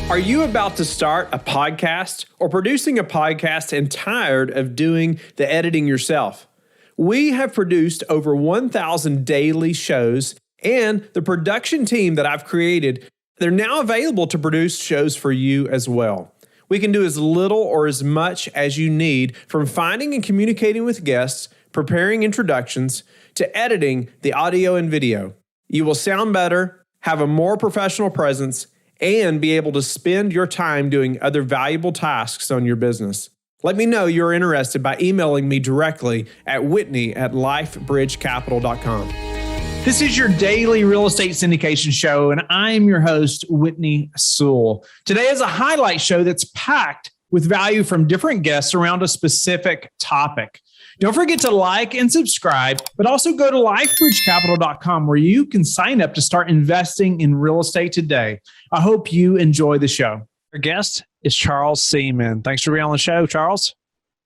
Are you about to start a podcast or producing a podcast and tired of doing the editing yourself? We have produced over 1,000 daily shows, and the production team that I've created, they're now available to produce shows for you as well. We can do as little or as much as you need, from finding and communicating with guests, preparing introductions, to editing the audio and video. You will sound better, have a more professional presence, and be able to spend your time doing other valuable tasks on your business. Let me know you're interested by emailing me directly at whitney@lifebridgecapital.com. This is your daily real estate syndication show, and I'm your host, Whitney Sewell. Today is a highlight show that's packed with value from different guests around a specific topic. Don't forget to like and subscribe, but also go to lifebridgecapital.com where you can sign up to start investing in real estate today. I hope you enjoy the show. Our guest is Charles Seaman. Thanks for being on the show, Charles.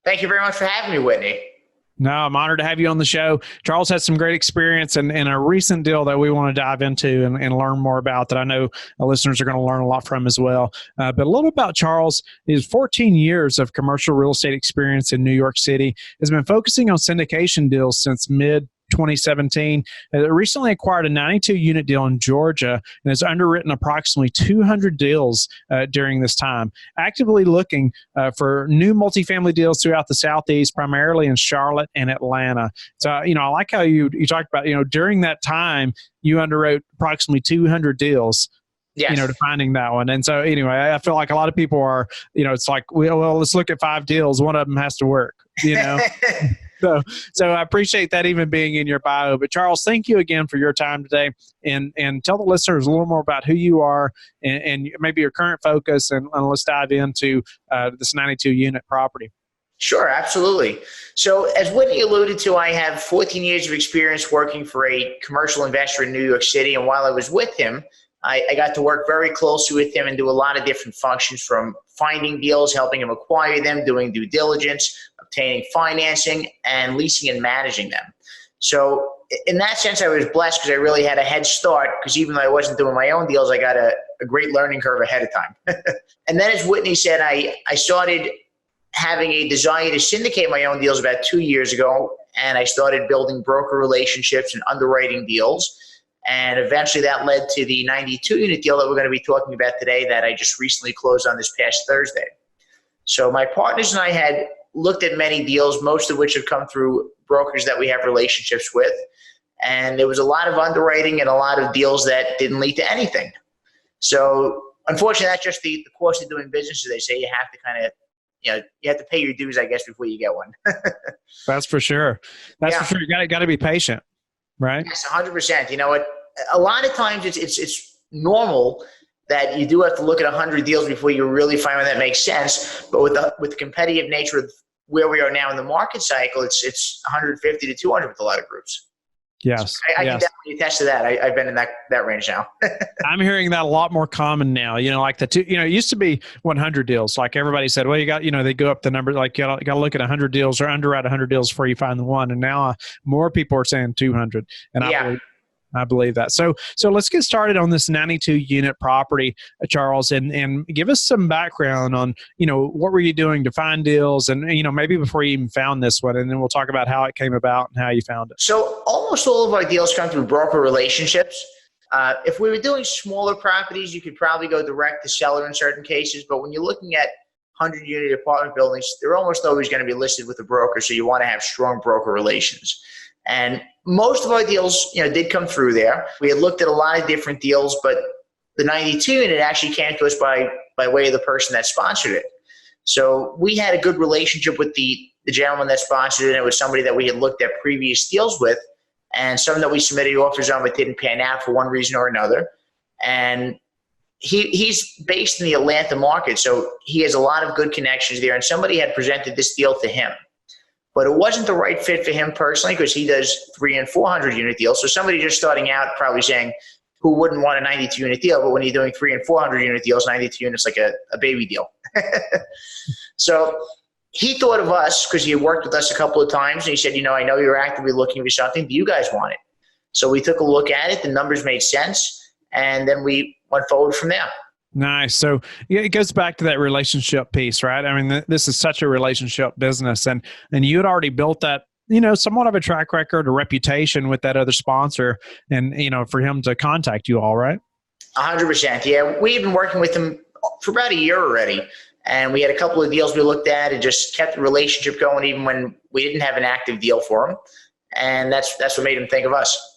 Thank you very much for having me, Whitney. No, I'm honored to have you on the show. Charles has some great experience in a recent deal that we want to dive into and learn more about that I know listeners are going to learn a lot from as well. But a little about Charles is 14 years of commercial real estate experience in New York City, has been focusing on syndication deals since mid-2017. Recently acquired a 92-unit deal in Georgia and has underwritten approximately 200 deals during this time. Actively looking for new multifamily deals throughout the Southeast, primarily in Charlotte and Atlanta. So, I like how you talked about, during that time, you underwrote approximately 200 deals. Yes. Defining that one. And so anyway, I feel like a lot of people are, it's like, well, let's look at 5 deals. One of them has to work, So I appreciate that even being in your bio. But Charles, thank you again for your time today, and tell the listeners a little more about who you are and maybe your current focus, and let's dive into this 92-unit property. Sure, absolutely. So as Whitney alluded to, I have 14 years of experience working for a commercial investor in New York City. And while I was with him, I got to work very closely with him and do a lot of different functions, from finding deals, helping him acquire them, doing due diligence, obtaining financing, and leasing and managing them. So in that sense, I was blessed because I really had a head start, because even though I wasn't doing my own deals, I got a great learning curve ahead of time. And then, as Whitney said, I started having a desire to syndicate my own deals about 2 years ago, and I started building broker relationships and underwriting deals. And eventually that led to the 92-unit deal that we're going to be talking about today that I just recently closed on this past Thursday. So my partners and I had looked at many deals, most of which have come through brokers that we have relationships with. And there was a lot of underwriting and a lot of deals that didn't lead to anything. So unfortunately, that's just the cost of doing business. As they say, you have to kind of, you have to pay your dues, I guess, before you get one. That's for sure. For sure. You got to be patient. Right? Yes, 100%. You know what? A lot of times it's normal that you do have to look at 100 deals before you really find one that makes sense. But with the competitive nature of where we are now in the market cycle, it's 150 to 200 with a lot of groups. Yes. So I can definitely attest to that. I've been in that range now. I'm hearing that a lot more common now. Like it used to be 100 deals. Like everybody said, well, you got, they go up the number, like you got to look at 100 deals or underwrite 100 deals before you find the one. And now more people are saying 200. And I believe that. So let's get started on this 92-unit property, Charles, and give us some background on, what were you doing to find deals, and, maybe before you even found this one, and then we'll talk about how it came about and how you found it. So almost all of our deals come through broker relationships. If we were doing smaller properties, you could probably go direct to seller in certain cases. But when you're looking at 100-unit apartment buildings, they're almost always going to be listed with a broker. So you want to have strong broker relations. And most of our deals, did come through there. We had looked at a lot of different deals, but the 92 unit actually came to us by way of the person that sponsored it. So we had a good relationship with the gentleman that sponsored it. And it was somebody that we had looked at previous deals with, and some that we submitted offers on but didn't pan out for one reason or another. And he's based in the Atlanta market, so he has a lot of good connections there. And somebody had presented this deal to him. But it wasn't the right fit for him personally, because he does 300 and 400 unit deals. So somebody just starting out probably saying, who wouldn't want a 92 unit deal? But when you're doing 300 and 400 unit deals, 92 units like a baby deal. So he thought of us because he had worked with us a couple of times, and he said, I know you're actively looking for something. Do you guys want it? So we took a look at it. The numbers made sense, and then we went forward from there. Nice. So yeah, it goes back to that relationship piece, right? I mean, this is such a relationship business, and you had already built that, somewhat of a track record, a reputation with that other sponsor, and for him to contact you all, right? 100%. Yeah, we've been working with him for about a year already, and we had a couple of deals we looked at and just kept the relationship going even when we didn't have an active deal for him, and that's what made him think of us.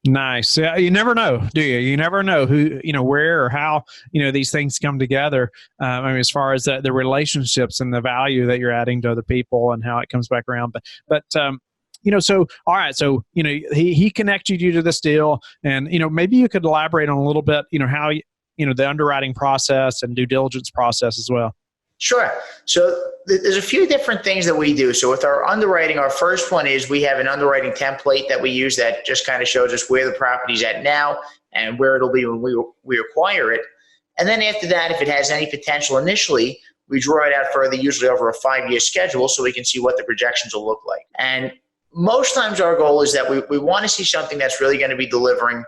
Nice. Yeah, you never know, do you? You never know who, where or how, these things come together. I mean, as far as the relationships and the value that you're adding to other people and how it comes back around. But so, all right. So, he connected you to this deal, and, maybe you could elaborate on a little bit, how, the underwriting process and due diligence process as well. Sure. So there's a few different things that we do. So with our underwriting, our first one is we have an underwriting template that we use that just kind of shows us where the property's at now and where it'll be when we acquire it. And then after that, if it has any potential initially, we draw it out further, usually over a 5-year schedule, so we can see what the projections will look like. And most times our goal is that we want to see something that's really going to be delivering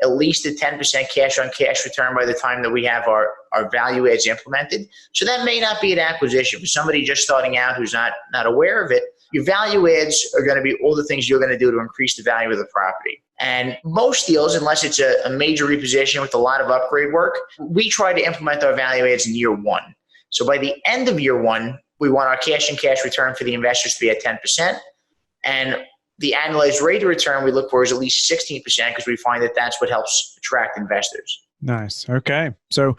at least a 10% cash on cash return by the time that we have our value adds implemented. So that may not be an acquisition. For somebody just starting out who's not aware of it, your value adds are going to be all the things you're going to do to increase the value of the property. And most deals, unless it's a major reposition with a lot of upgrade work, we try to implement our value adds in year one. So by the end of year one, we want our cash and cash return for the investors to be at 10%. And the annualized rate of return we look for is at least 16% because we find that that's what helps attract investors. Nice. Okay. So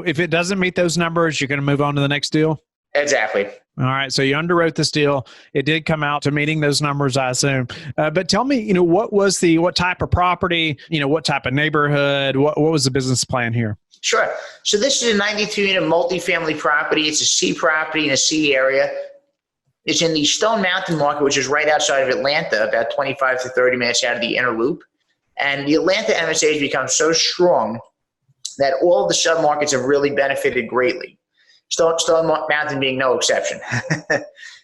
if it doesn't meet those numbers, you're going to move on to the next deal? Exactly. All right. So you underwrote this deal. It did come out to meeting those numbers, I assume. But tell me, what type of property, what type of neighborhood, what was the business plan here? Sure. So this is a 92-unit multifamily property. It's a C property in a C area. It's in the Stone Mountain market, which is right outside of Atlanta, about 25 to 30 minutes out of the inner loop. And the Atlanta MSA has become so strong that all of the submarkets have really benefited greatly. Stone Mountain being no exception.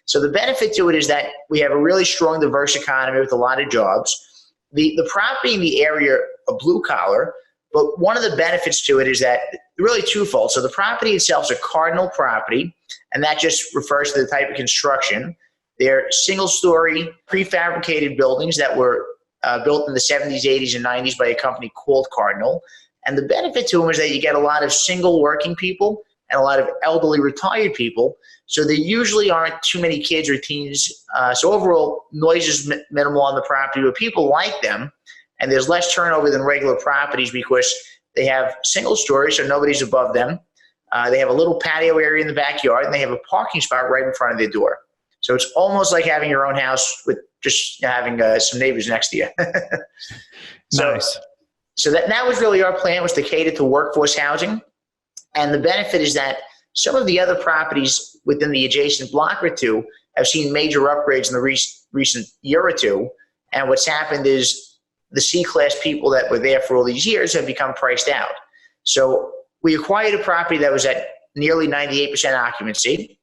So the benefit to it is that we have a really strong, diverse economy with a lot of jobs. The property in the area are blue collar, but one of the benefits to it is that really twofold. So the property itself is a cardinal property, and that just refers to the type of construction. They're single-story, prefabricated buildings that were built in the 70s, 80s, and 90s by a company called Cardinal. And the benefit to them is that you get a lot of single working people and a lot of elderly retired people. So there usually aren't too many kids or teens. So overall, noise is minimal on the property, but people like them. And there's less turnover than regular properties because they have single stories, so nobody's above them. They have a little patio area in the backyard, and they have a parking spot right in front of their door. So it's almost like having your own house with just having some neighbors next to you. Nice. So that was really our plan, was to cater to workforce housing. And the benefit is that some of the other properties within the adjacent block or two have seen major upgrades in the recent year or two. And what's happened is the C-class people that were there for all these years have become priced out. So we acquired a property that was at nearly 98% occupancy.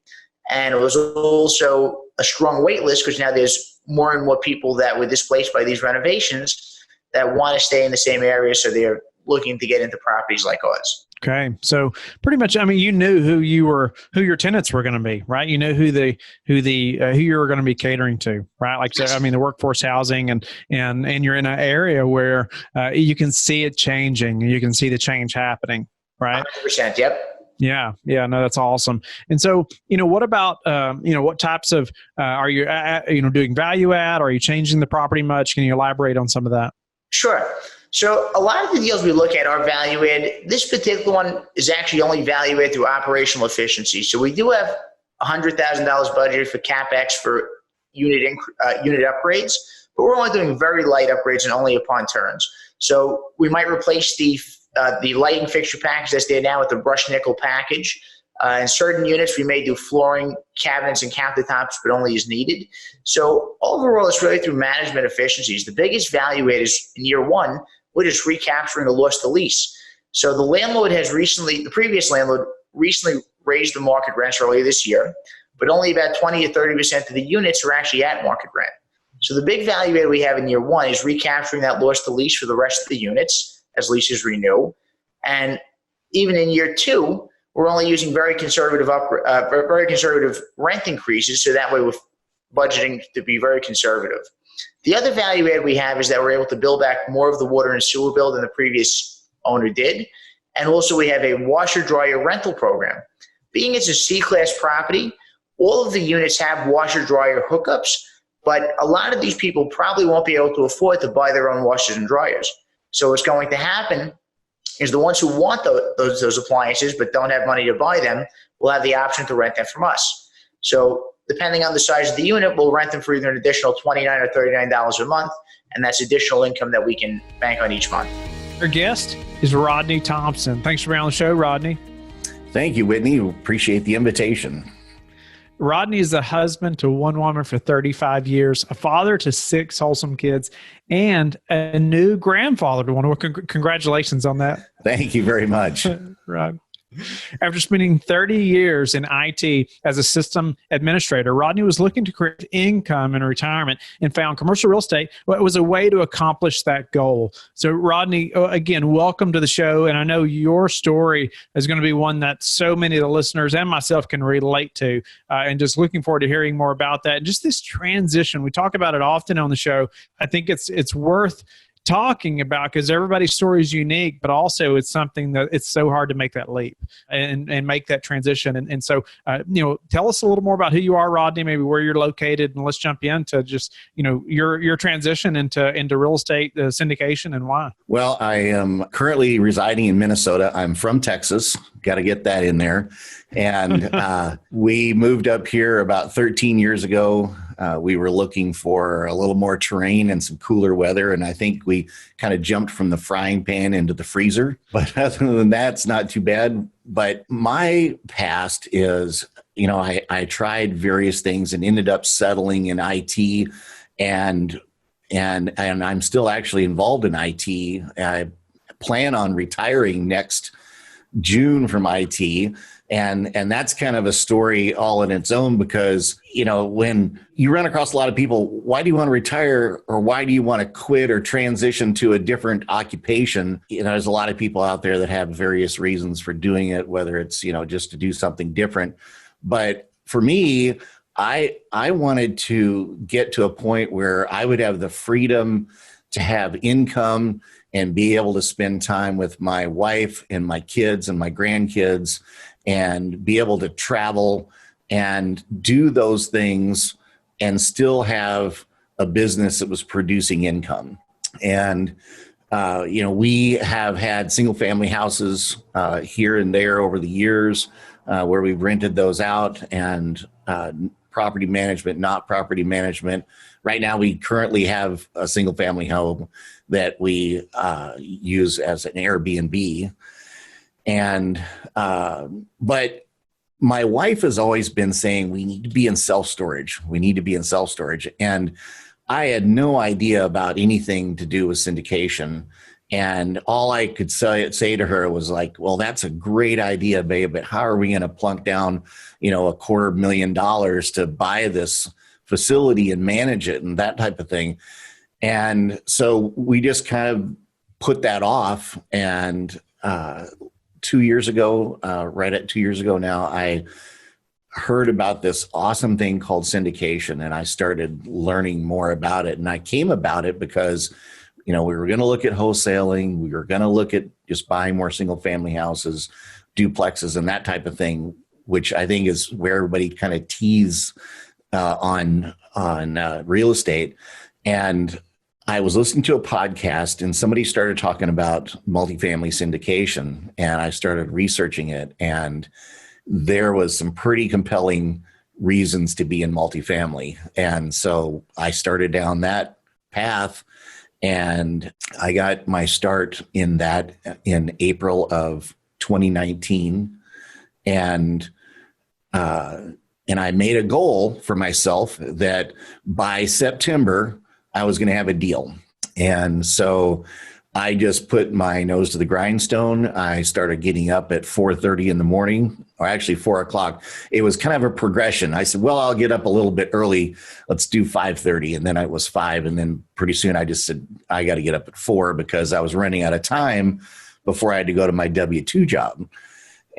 And it was also a strong wait list because now there's more and more people that were displaced by these renovations that want to stay in the same area. So they're looking to get into properties like ours. Okay. So pretty much, I mean, you knew who your tenants were going to be, right? You know who you were going to be catering to, right? Like, so, I mean, the workforce housing and you're in an area where you can see it changing. You can see the change happening, right? 100%. Yep. Yeah. No, that's awesome. And so, what about, what types of, are you, doing value add? Are you changing the property much? Can you elaborate on some of that? Sure. So a lot of the deals we look at are value add. This particular one is actually only value add through operational efficiency. So we do have $100,000 budgeted for CapEx for unit upgrades, but we're only doing very light upgrades and only upon turns. So we might replace the lighting fixture package that's there now with the brushed nickel package. In certain units, we may do flooring, cabinets, and countertops, but only as needed. So overall, it's really through management efficiencies. The biggest value add is in year one, we're just recapturing the loss to lease. So the previous landlord recently raised the market rents earlier this year, but only about 20 to 30% of the units are actually at market rent. So the big value add we have in year one is recapturing that loss to lease for the rest of the units as leases renew. And even in year 2, we're only using very conservative rent increases. So that way we're budgeting to be very conservative. The other value add we have is that we're able to bill back more of the water and sewer bill than the previous owner did. And also we have a washer dryer rental program. Being it's a C-class property, all of the units have washer dryer hookups, but a lot of these people probably won't be able to afford to buy their own washers and dryers. So what's going to happen is the ones who want those appliances but don't have money to buy them will have the option to rent them from us. So depending on the size of the unit, we'll rent them for either an additional $29 or $39 a month, and that's additional income that we can bank on each month. Our guest is Rodney Thompson. Thanks for being on the show, Rodney. Thank you, Whitney. Appreciate the invitation. Rodney is a husband to one woman for 35 years, a father to 6 wholesome kids, and a new grandfather to one. Well, congratulations on that. Thank you very much. Right. After spending 30 years in IT as a system administrator, Rodney was looking to create income in retirement and found commercial real estate was a way to accomplish that goal. So, Rodney, again, welcome to the show. And I know your story is going to be one that so many of the listeners and myself can relate to. And just looking forward to hearing more about that. And just this transition, we talk about it often on the show. I think it's worth talking about because everybody's story is unique, but also it's something that it's so hard to make that leap and make that transition. And so, tell us a little more about who you are, Rodney, maybe where you're located, and let's jump into just, your transition into real estate syndication and why. Well, I am currently residing in Minnesota. I'm from Texas. Got to get that in there. And we moved up here about 13 years ago. We were looking for a little more terrain and some cooler weather. And I think we kind of jumped from the frying pan into the freezer. But other than that, it's not too bad. But my past is, I tried various things and ended up settling in IT and I'm still actually involved in IT. I plan on retiring next June from IT. And that's kind of a story all in its own because, when you run across a lot of people, why do you want to retire or why do you want to quit or transition to a different occupation? There's a lot of people out there that have various reasons for doing it, whether it's, just to do something different. But for me, I wanted to get to a point where I would have the freedom to have income and be able to spend time with my wife and my kids and my grandkids and be able to travel and do those things and still have a business that was producing income. And, we have had single family houses here and there over the years where we've rented those out and property management, not property management. Right now, we currently have a single family home that we use as an Airbnb. And, but my wife has always been saying, we need to be in self-storage. We need to be in self-storage. And I had no idea about anything to do with syndication. And all I could say to her was like, well, that's a great idea, babe, but how are we going to plunk down, $250,000 to buy this facility and manage it and that type of thing. And so we just kind of put that off. And 2 years ago, right at 2 years ago now, I heard about this awesome thing called syndication, and I started learning more about it. And I came about it because, we were going to look at wholesaling. We were going to look at just buying more single family houses, duplexes, and that type of thing, which I think is where everybody kind of tees on real estate. And I was listening to a podcast and somebody started talking about multifamily syndication, and I started researching it, and there was some pretty compelling reasons to be in multifamily. And so I started down that path, and I got my start in that in April of 2019. And I made a goal for myself that by September, I was going to have a deal. And so I just put my nose to the grindstone. I started getting up at 4:30 in the morning, or actually 4 o'clock. It was kind of a progression. I said, well, I'll get up a little bit early. Let's do 5:30. And then it was 5. And then pretty soon I just said, I got to get up at 4 because I was running out of time before I had to go to my W-2 job.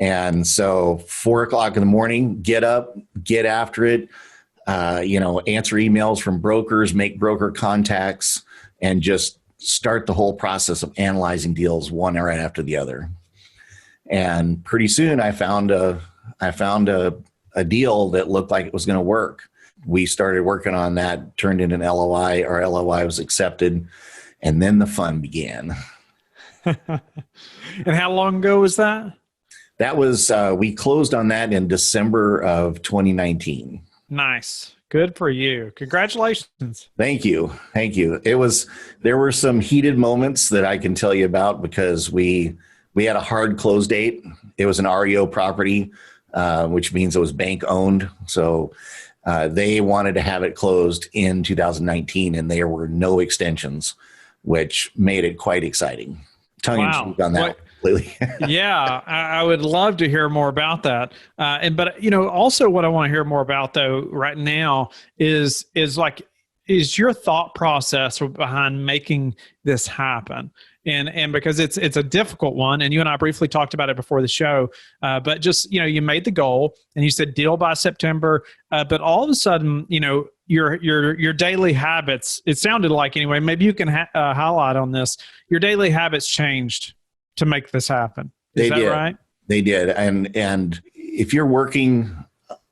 And so 4:00 in the morning, get up, get after it, answer emails from brokers, make broker contacts, and just start the whole process of analyzing deals one right after the other. And pretty soon I found a deal that looked like it was going to work. We started working on that, turned in an LOI. Our LOI was accepted, and then the fun began. And how long ago was that? That was, we closed on that in December of 2019. Nice. Good for you. Congratulations. Thank you. There were some heated moments that I can tell you about because we had a hard close date. It was an REO property, which means it was bank owned. So they wanted to have it closed in 2019, and there were no extensions, which made it quite exciting. Tongue in cheek on that. Completely. Yeah, I would love to hear more about that. But also what I want to hear more about though right now is your thought process behind making this happen. And because it's a difficult one, and you and I briefly talked about it before the show, but just, you made the goal and you said deal by September, but all of a sudden, your daily habits, it sounded like anyway, maybe you can highlight on this, your daily habits changed to make this happen. Is that right? They did. And if you're working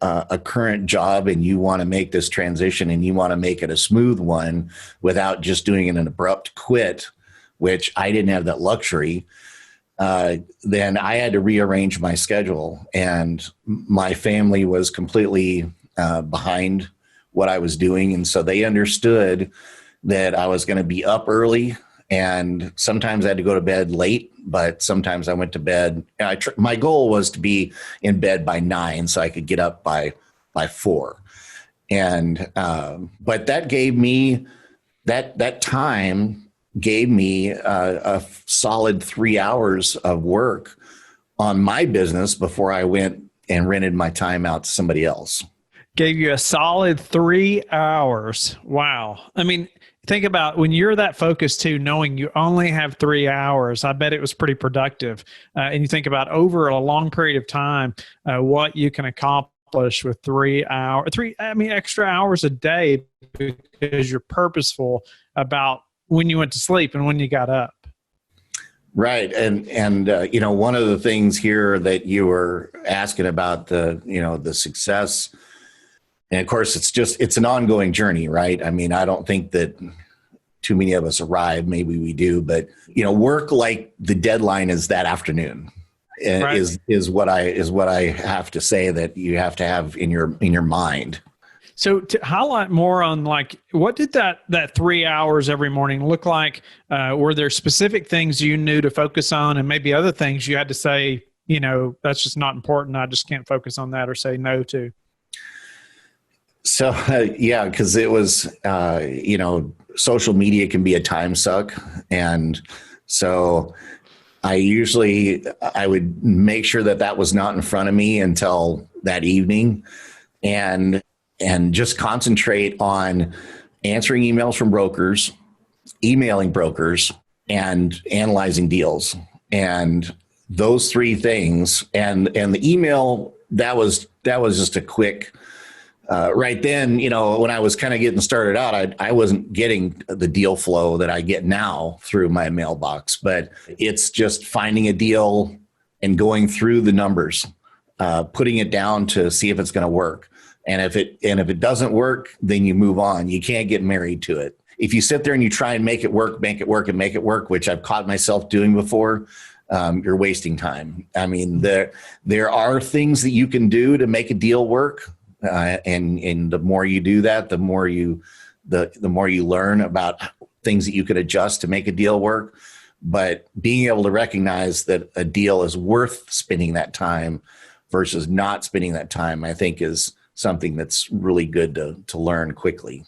a current job and you want to make this transition and you want to make it a smooth one without just doing an abrupt quit, which I didn't have that luxury, then I had to rearrange my schedule. And my family was completely behind what I was doing. And so they understood that I was going to be up early, and sometimes I had to go to bed late, but sometimes I went to bed. My goal was to be in bed by 9 so I could get up by 4. And but that gave me that time gave me a solid 3 hours of work on my business before I went and rented my time out to somebody else. Gave you a solid 3 hours. Wow. I mean, think about when you're that focused too, knowing you only have 3 hours, I bet it was pretty productive. And you think about over a long period of time, what you can accomplish with 3 hours, extra hours a day, because you're purposeful about when you went to sleep and when you got up. Right. And one of the things here that you were asking about the success, and of course it's an ongoing journey, right? I mean, I don't think that too many of us arrive. Maybe we do, but work like the deadline is that afternoon. Right. is what I have to say that you have to have in your mind. So to highlight more on what did that 3 hours every morning look like? Were there specific things you knew to focus on, and maybe other things you had to say, that's just not important, I just can't focus on that, or say no to? So, because it was, social media can be a time suck. And so I would make sure that was not in front of me until that evening, and just concentrate on answering emails from brokers, emailing brokers, and analyzing deals. And those three things, and the email, that was just a quick, right then, when I was kind of getting started out, I wasn't getting the deal flow that I get now through my mailbox, but it's just finding a deal and going through the numbers, putting it down to see if it's going to work. And if it doesn't work, then you move on. You can't get married to it. If you sit there and you try and make it work, which I've caught myself doing before, you're wasting time. I mean, there are things that you can do to make a deal work. And the more you do that, the more you learn about things that you could adjust to make a deal work. But being able to recognize that a deal is worth spending that time versus not spending that time, I think is something that's really good to learn quickly.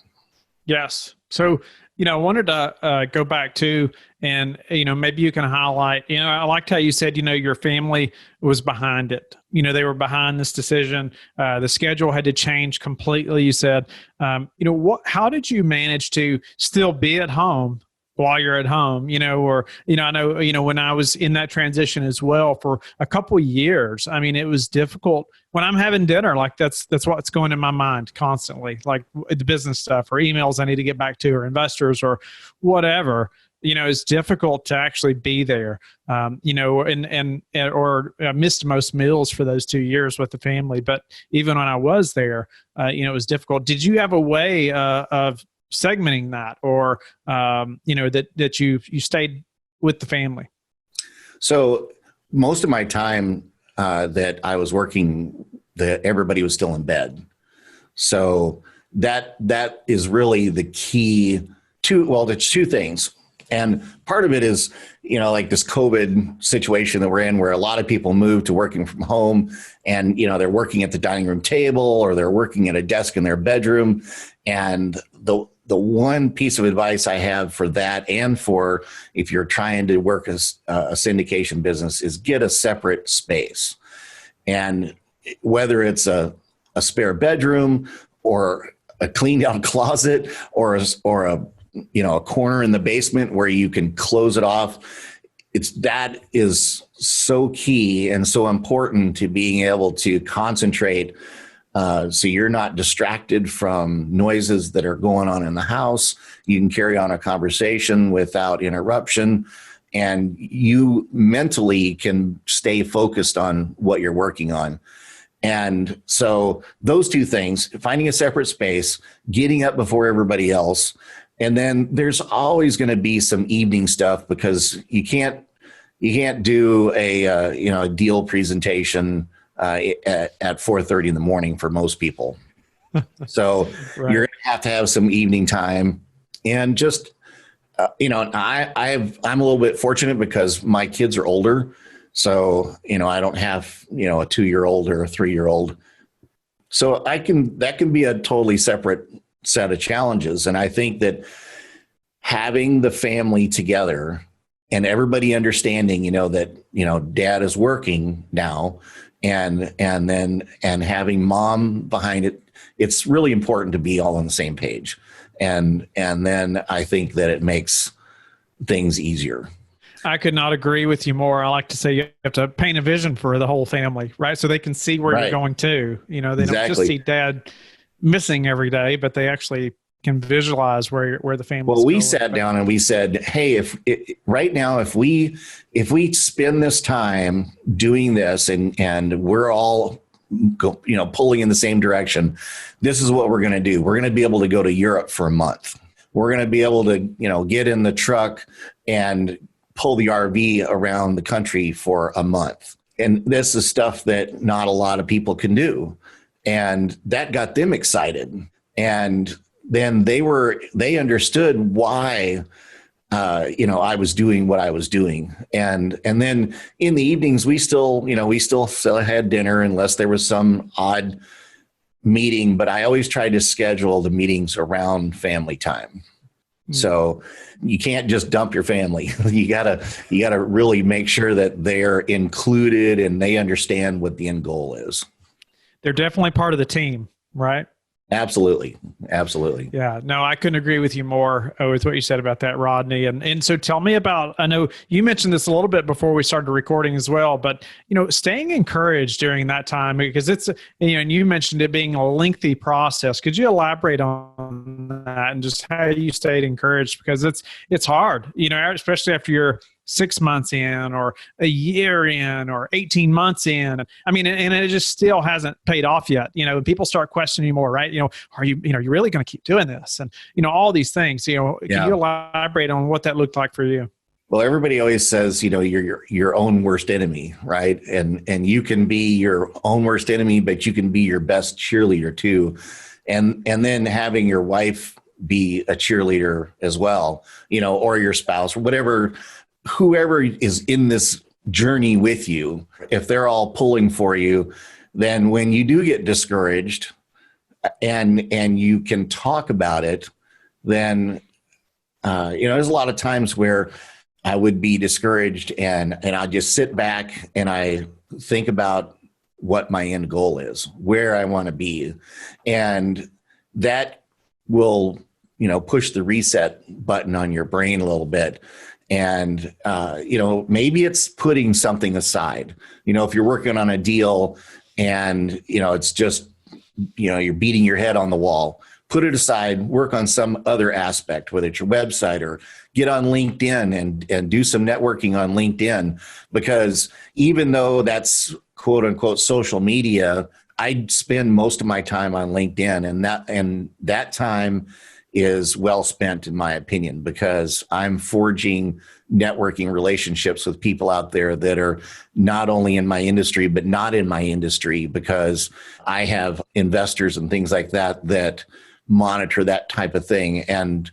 Yes. So, I wanted to go back to, and, maybe you can highlight, I liked how you said, your family was behind it. They were behind this decision. The schedule had to change completely. You said, how did you manage to still be at home while you're at home, or, I know, when I was in that transition as well for a couple of years, I mean, it was difficult when I'm having dinner, like that's what's going in my mind constantly, like the business stuff or emails I need to get back to or investors or whatever. It's difficult to actually be there, or I missed most meals for those 2 years with the family. But even when I was there, it was difficult. Did you have a way of segmenting that, or that you stayed with the family? So most of my time that I was working, everybody was still in bed. So that is really the key to, well, there's two things. And part of it is, like this COVID situation that we're in, where a lot of people move to working from home, and, they're working at the dining room table or they're working at a desk in their bedroom. And the one piece of advice I have for that, and for if you're trying to work as a syndication business, is get a separate space. And whether it's a spare bedroom or a cleaned out closet or a corner in the basement where you can close it off, that is so key and so important to being able to concentrate, so you're not distracted from noises that are going on in the house. You can carry on a conversation without interruption, and you mentally can stay focused on what you're working on. And so those two things, finding a separate space, getting up before everybody else. And then there's always going to be some evening stuff, because you can't do a deal presentation at 4:30 in the morning for most people. So Right. You're going to have some evening time, and just I'm a little bit fortunate because my kids are older, so I don't have a 2-year-old or a 3-year-old, so that can be a totally separate set of challenges. And I think that having the family together and everybody understanding, that, dad is working now, and having mom behind it, it's really important to be all on the same page. And then I think that it makes things easier. I could not agree with you more. I like to say you have to paint a vision for the whole family, right? So they can see where Right. you're going to. They don't Exactly. just see dad missing every day, but they actually can visualize where the family. Well, we sat down and we said, hey, right now, if we spend this time doing this, and we're all pulling in the same direction, this is what we're going to do. We're going to be able to go to Europe for a month. We're going to be able to get in the truck and pull the RV around the country for a month. And this is stuff that not a lot of people can do. And that got them excited. And then they understood why, I was doing what I was doing. And then in the evenings, we still had dinner unless there was some odd meeting, but I always tried to schedule the meetings around family time. So you can't just dump your family. You gotta really make sure that they're included and they understand what the end goal is. They're definitely part of the team, right? Absolutely. Yeah, no, I couldn't agree with you more with what you said about that, Rodney. And so tell me about, I know you mentioned this a little bit before we started recording as well, but, staying encouraged during that time, because it's, and you mentioned it being a lengthy process. Could you elaborate on that and just how you stayed encouraged? Because it's hard, especially after you're 6 months in or a year in or 18 months in. I mean, and it just still hasn't paid off yet. People start questioning you more, right? Are you really going to keep doing this? And, all these things, can you elaborate on what that looked like for you? Well, everybody always says, you're your own worst enemy, right? And you can be your own worst enemy, but you can be your best cheerleader too. And then having your wife be a cheerleader as well, or your spouse, or whoever is in this journey with you, if they're all pulling for you, then when you do get discouraged and you can talk about it, then, there's a lot of times where I would be discouraged and I just sit back and I think about what my end goal is, where I want to be. And that will, push the reset button on your brain a little bit. And, maybe it's putting something aside. If you're working on a deal and, it's just, you're beating your head on the wall, put it aside, work on some other aspect, whether it's your website or get on LinkedIn and do some networking on LinkedIn. Because even though that's quote unquote social media, I spend most of my time on LinkedIn, and that time is well spent, in my opinion, because I'm forging networking relationships with people out there that are not only in my industry, but not in my industry, because I have investors and things like that monitor that type of thing. And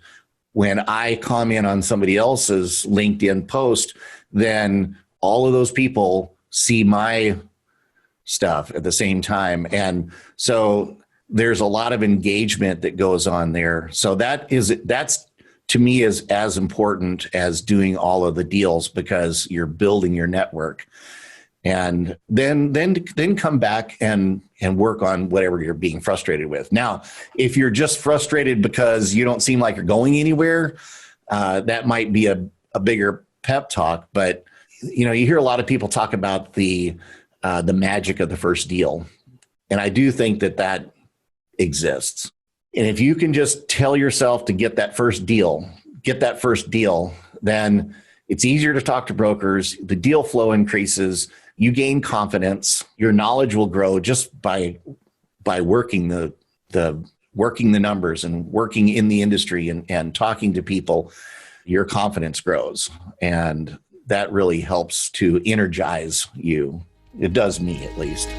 when I comment on somebody else's LinkedIn post, then all of those people see my stuff at the same time. And so there's a lot of engagement that goes on there. So that's to me is as important as doing all of the deals, because you're building your network. And then come back and work on whatever you're being frustrated with. Now, if you're just frustrated because you don't seem like you're going anywhere, that might be a bigger pep talk. But you hear a lot of people talk about the magic of the first deal, and I do think that exists. And if you can just tell yourself to get that first deal, then it's easier to talk to brokers. The deal flow increases. You gain confidence. Your knowledge will grow just by working the numbers and working in the industry and talking to people. Your confidence grows, and that really helps to energize you. It does me, at least.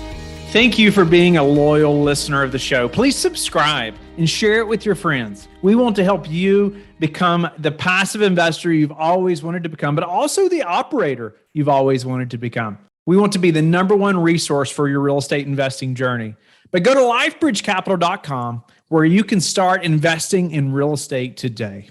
Thank you for being a loyal listener of the show. Please subscribe and share it with your friends. We want to help you become the passive investor you've always wanted to become, but also the operator you've always wanted to become. We want to be the number one resource for your real estate investing journey. But go to lifebridgecapital.com, where you can start investing in real estate today.